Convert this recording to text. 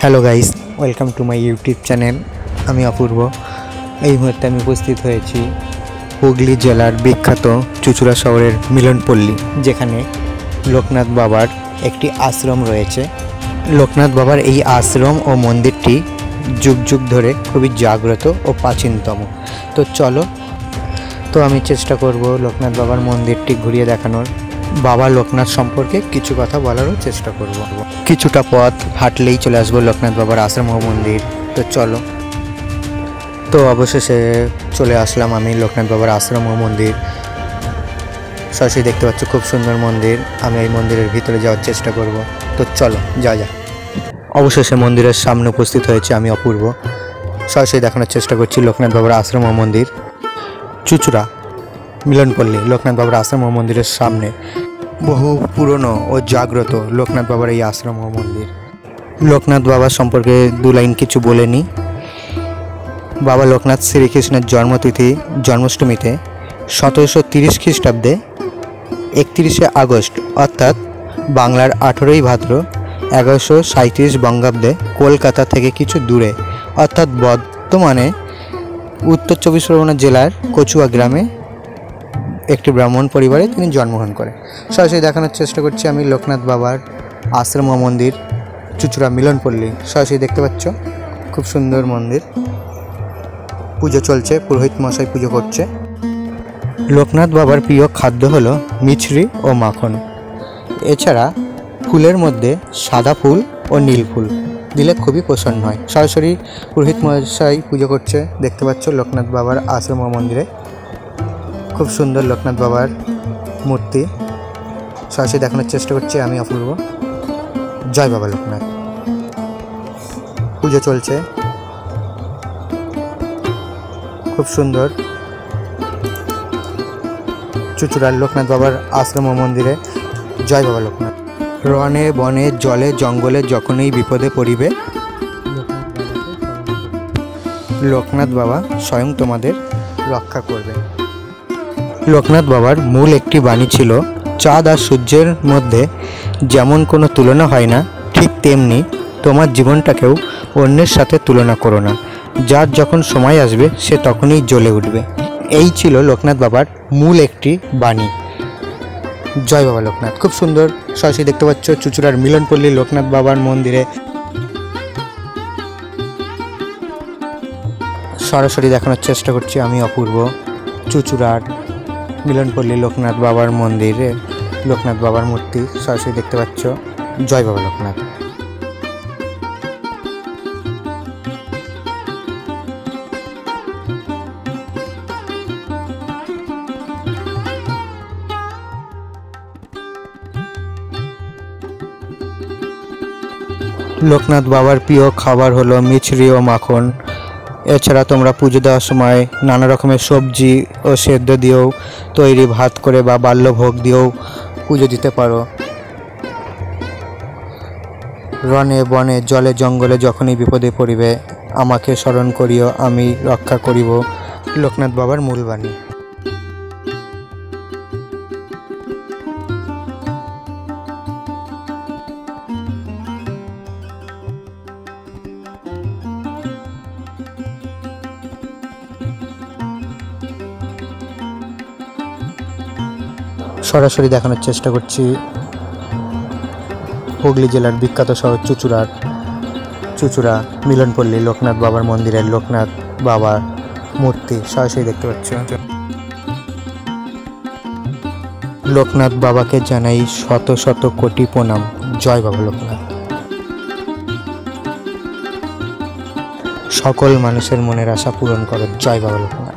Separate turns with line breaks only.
Hello guys, welcome to my YouTube channel. আমি অপূর্ব। এই মুহূর্তে আমি উপস্থিত হয়েছি হুগলি জেলার বিখ্যাত চুঁচুড়া শহরের মিলনপল্লী, যেখানে লোকনাথ বাবার একটি আশ্রম রয়েছে। লোকনাথ বাবার এই আশ্রম ও মন্দিরটি যুগ যুগ ধরে খুবই জাগ্রত ও প্রাচীনতম। তো চলো, আমি চেষ্টা করব লোকনাথ বাবার মন্দিরটি ঘুরিয়ে দেখানোর, বাবা লোকনাথ সম্পর্কে কিছু কথা বলারও চেষ্টা করব। কিছুটা পথ হাঁটলেই চলে আসবো লোকনাথ বাবার আশ্রম ও মন্দির। তো চলো, অবশেষে চলে আসলাম আমি লোকনাথ বাবার আশ্রম ও মন্দির। সরাসরি দেখতে পাচ্ছ, খুব সুন্দর মন্দির। আমি এই মন্দিরের ভিতরে যাওয়ার চেষ্টা করব। তো চলো যা। অবশেষে মন্দিরের সামনে উপস্থিত হয়েছে আমি অপূর্ব। সরাসরি দেখানোর চেষ্টা করছি লোকনাথ বাবার আশ্রম ও মন্দির, চুঁচুড়া মিলনপল্লী। লোকনাথ বাবার আশ্রম ও মন্দিরের সামনে বহু পুরনো ও জাগ্রত লোকনাথ বাবার এই আশ্রম ও মন্দির। লোকনাথ বাবা সম্পর্কে দু লাইন কিছু বলে নিই। বাবা লোকনাথ শ্রীকৃষ্ণের জন্মতিথি জন্মাষ্টমীতে 1730 খ্রিস্টাব্দে 31শে আগস্ট অর্থাৎ বাংলার 18ই ভাদ্র 1137 বঙ্গাব্দে কলকাতা থেকে কিছু দূরে অর্থাৎ বর্তমানে উত্তর 24 পরগনা জেলার কচুয়া গ্রামে একটি ব্রাহ্মণ পরিবারে তিনি জন্মগ্রহণ করেন। সরাসরি দেখানোর চেষ্টা করছি আমি লোকনাথ বাবার আশ্রম ও মন্দির, চুঁচুড়া মিলনপল্লী। সরাসরি দেখতে পাচ্ছ, খুব সুন্দর মন্দির। পুজো চলছে, পুরোহিত মশাই পুজো করছে। লোকনাথ বাবার প্রিয় খাদ্য হলো মিছরি ও মাখন। এছাড়া ফুলের মধ্যে সাদা ফুল ও নীল ফুল দিলে খুবই প্রসন্ন হয়। সরাসরি পুরোহিত মশাই পুজো করছে, দেখতে পাচ্ছ লোকনাথ বাবার আশ্রম ও মন্দিরে। খুব সুন্দর লোকনাথ বাবার মূর্তি। সরাসরি দেখানোর চেষ্টা করছি আমি অপূর্ব। জয় বাবা লোকনাথ। পুজো চলছে, খুব সুন্দর। চুঁচুড়ার লোকনাথ বাবার আশ্রম ও মন্দিরে জয় বাবা লোকনাথ। রনে বনে জলে জঙ্গলে যখনই বিপদে পড়িবে, লোকনাথ বাবা স্বয়ং তোমাদের রক্ষা করবে। লোকনাথ বাবার মূল একটি বাণী ছিল, চাঁদ আর সূর্যের মধ্যে যেমন কোনো তুলনা হয় না, ঠিক তেমনি তোমার জীবনটাকেও অন্যের সাথে তুলনা করো না। যার যখন সময় আসবে সে তখনই জ্বলে উঠবে। এই ছিল লোকনাথ বাবার মূল একটি বাণী। জয় বাবা লোকনাথ। খুব সুন্দর। সরাসরি দেখতে পাচ্ছ চুঁচুড়ার মিলনপল্লী লোকনাথ বাবার মন্দিরে সরাসরি দেখানোর চেষ্টা করছি আমি অপূর্ব। চুঁচুড়ার মিলনপল্লী লোকনাথ বাবার মন্দিরে লোকনাথ বাবার মূর্তি সরাসরি দেখতে পাচ্ছ। জয় বাবা লোকনাথ। লোকনাথ বাবার প্রিয় খাবার হলো মিছরি ও মাখন। এছাড়া তোমরা পুজো দেওয়ার সময় নানা রকমের সবজি ও সেদ্ধ দিয়েও তৈরি ভাত করে বা বাল্যভোগ দিয়েও পুজো দিতে পারো। রনে বনে জলে জঙ্গলে যখনই বিপদে পড়িবে, আমাকে স্মরণ করিও, আমি রক্ষা করিব। লোকনাথ বাবার মূল বাণী। সরাসরি দেখানোর চেষ্টা করছি হুগলি জেলার বিখ্যাত শহর চুঁচুড়া মিলনপল্লী লোকনাথ বাবার মন্দিরের লোকনাথ বাবার মূর্তি সরাসরি দেখতে পাচ্ছ। লোকনাথ বাবাকে জানাই শত শত কোটি প্রণাম। জয় বাবা লোকনাথ। সকল মানুষের মনের আশা পূরণ করো। জয় বাবা লোকনাথ।